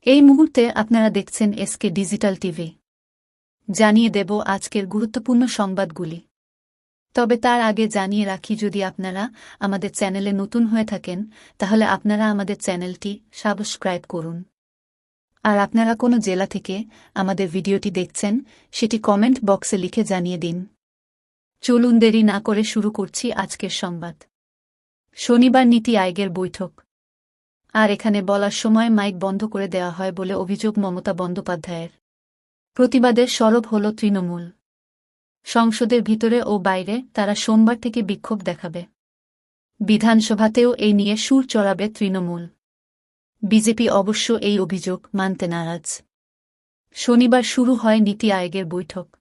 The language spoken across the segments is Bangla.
এই মুহূর্তে আপনারা দেখছেন এসকে ডিজিটাল টিভি। জানিয়ে দেব আজকের গুরুত্বপূর্ণ সংবাদগুলি। তবে তার আগে জানিয়ে রাখি, যদি আপনারা আমাদের চ্যানেলে নতুন হয়ে থাকেন তাহলে আপনারা আমাদের চ্যানেলটি সাবস্ক্রাইব করুন। আর আপনারা কোনো জেলা থেকে আমাদের ভিডিওটি দেখছেন সেটি কমেন্ট বক্সে লিখে জানিয়ে দিন। চলুন দেরি না করে শুরু করছি আজকের সংবাদ। শনিবার নীতি আয়োগের বৈঠক। আর এখানে বলার সময় মাইক বন্ধ করে দেওয়া হয় বলে অভিযোগ মমতা বন্দ্যোপাধ্যায়ের। প্রতিবাদের সরব হল তৃণমূল। সংসদের ভিতরে ও বাইরে তারা সোমবার থেকে বিক্ষোভ দেখাবে। বিধানসভাতেও এই নিয়ে সুর চড়াবে তৃণমূল। বিজেপি অবশ্য এই অভিযোগ মানতে নারাজ। শনিবার শুরু হয় নীতি আয়োগের বৈঠক।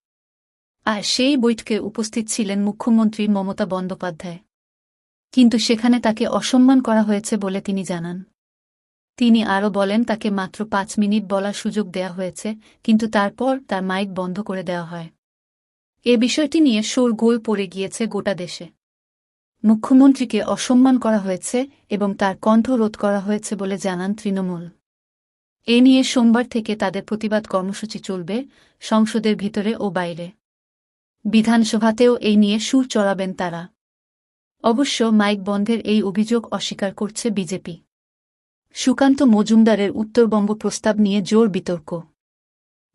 আর সেই বৈঠকে উপস্থিত ছিলেন মুখ্যমন্ত্রী মমতা বন্দ্যোপাধ্যায়। কিন্তু সেখানে তাকে অসম্মান করা হয়েছে বলে তিনি জানান। তিনি আরও বলেন, তাকে মাত্র ৫ মিনিট বলার সুযোগ দেয়া হয়েছে, কিন্তু তারপর তার মাইক বন্ধ করে দেওয়া হয়। এ বিষয়টি নিয়ে শোরগোল পড়ে গিয়েছে গোটা দেশে। মুখ্যমন্ত্রীকে অসম্মান করা হয়েছে এবং তার কণ্ঠ রোধ করা হয়েছে বলে জানান তৃণমূল। এ নিয়ে সোমবার থেকে তাদের প্রতিবাদ কর্মসূচি চলবে, সংসদের ভিতরে ও বাইরে। বিধানসভাতেও এই নিয়ে সুর চড়াবেন তারা। অবশ্য মাইক বন্ধের এই অভিযোগ অস্বীকার করছে বিজেপি। সুকান্ত মজুমদারের উত্তরবঙ্গ প্রস্তাব নিয়ে জোর বিতর্ক।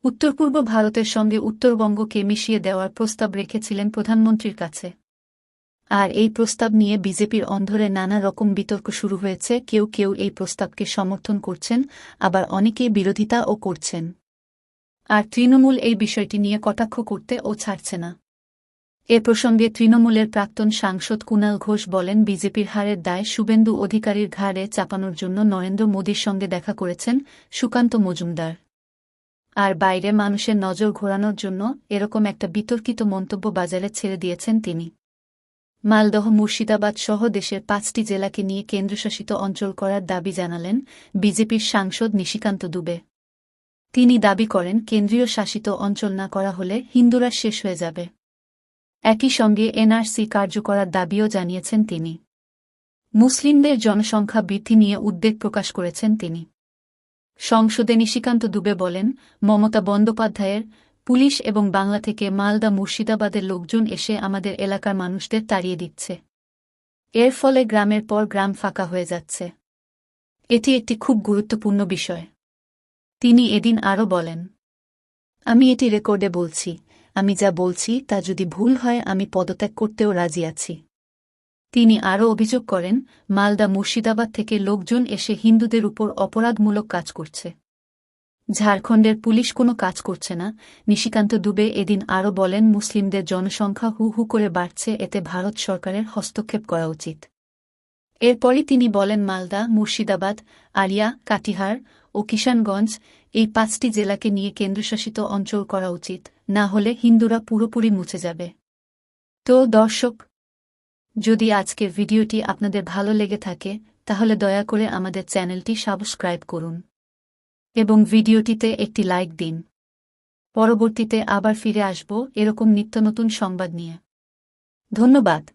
উত্তর-পূর্ব ভারতের সঙ্গে উত্তরবঙ্গকে মিশিয়ে দেওয়ার প্রস্তাব রেখেছিলেন প্রধানমন্ত্রীর কাছে। আর এই প্রস্তাব নিয়ে বিজেপির অন্দরে নানা রকম বিতর্ক শুরু হয়েছে। কেউ কেউ এই প্রস্তাবকে সমর্থন করছেন, আবার অনেকে বিরোধিতাও করছেন। আর তৃণমূল এই বিষয়টি নিয়ে কটাক্ষ করতে ও ছাড়ছে না। এ প্রসঙ্গে তৃণমূলের প্রাক্তন সাংসদ কুণাল ঘোষ বলেন, বিজেপির হারের দায় শুভেন্দু অধিকারীর ঘাড়ে চাপানোর জন্য নরেন্দ্র মোদীর সঙ্গে দেখা করেছেন সুকান্ত মজুমদার। আর বাইরে মানুষের নজর ঘোরানোর জন্য এরকম একটা বিতর্কিত মন্তব্য বাজারে ছেড়ে দিয়েছেন তিনি। মালদহ, মুর্শিদাবাদ সহ দেশের ৫টি জেলাকে নিয়ে কেন্দ্রশাসিত অঞ্চল করার দাবি জানালেন বিজেপির সাংসদ নিশিকান্ত দুবে। তিনি দাবি করেন, কেন্দ্রীয় শাসিত অঞ্চল না করা হলে হিন্দুরা শেষ হয়ে যাবে। একই সঙ্গে এনআরসি কার্যকরার দাবিও জানিয়েছেন তিনি। মুসলিমদের জনসংখ্যা বৃদ্ধি নিয়ে উদ্বেগ প্রকাশ করেছেন তিনি। সংসদে নিশিকান্ত দুবে বলেন, মমতা বন্দ্যোপাধ্যায়ের পুলিশ এবং বাংলা থেকে মালদা, মুর্শিদাবাদের লোকজন এসে আমাদের এলাকার মানুষদের তাড়িয়ে দিচ্ছে। এর ফলে গ্রামের পর গ্রাম ফাঁকা হয়ে যাচ্ছে। এটি একটি খুব গুরুত্বপূর্ণ বিষয়। তিনি এদিন আরও বলেন, আমি এটি রেকর্ডে বলছি, আমি যা বলছি তা যদি ভুল হয় আমি পদত্যাগ করতেও রাজি আছি। তিনি আরও অভিযোগ করেন, মালদা, মুর্শিদাবাদ থেকে লোকজন এসে হিন্দুদের উপর অপরাধমূলক কাজ করছে। ঝাড়খণ্ডের পুলিশ কোনো কাজ করছে না। নিশিকান্ত দুবে এদিন আরও বলেন, মুসলিমদের জনসংখ্যা হু হু করে বাড়ছে, এতে ভারত সরকারের হস্তক্ষেপ করা উচিত। এরপরই তিনি বলেন, মালদা, মুর্শিদাবাদ, আলিয়া, কাটিহার ও কিষানগঞ্জ এই ৫টি জেলাকে নিয়ে কেন্দ্রশাসিত অঞ্চল করা উচিত, না হলে হিন্দুরা পুরোপুরি মুছে যাবে। তো দর্শক, যদি আজকের ভিডিওটি আপনাদের ভালো লেগে থাকে তাহলে দয়া করে আমাদের চ্যানেলটি সাবস্ক্রাইব করুন এবং ভিডিওটিতে একটি লাইক দিন। পরবর্তীতে আবার ফিরে আসব এরকম নিত্যনতুন সংবাদ নিয়ে। ধন্যবাদ।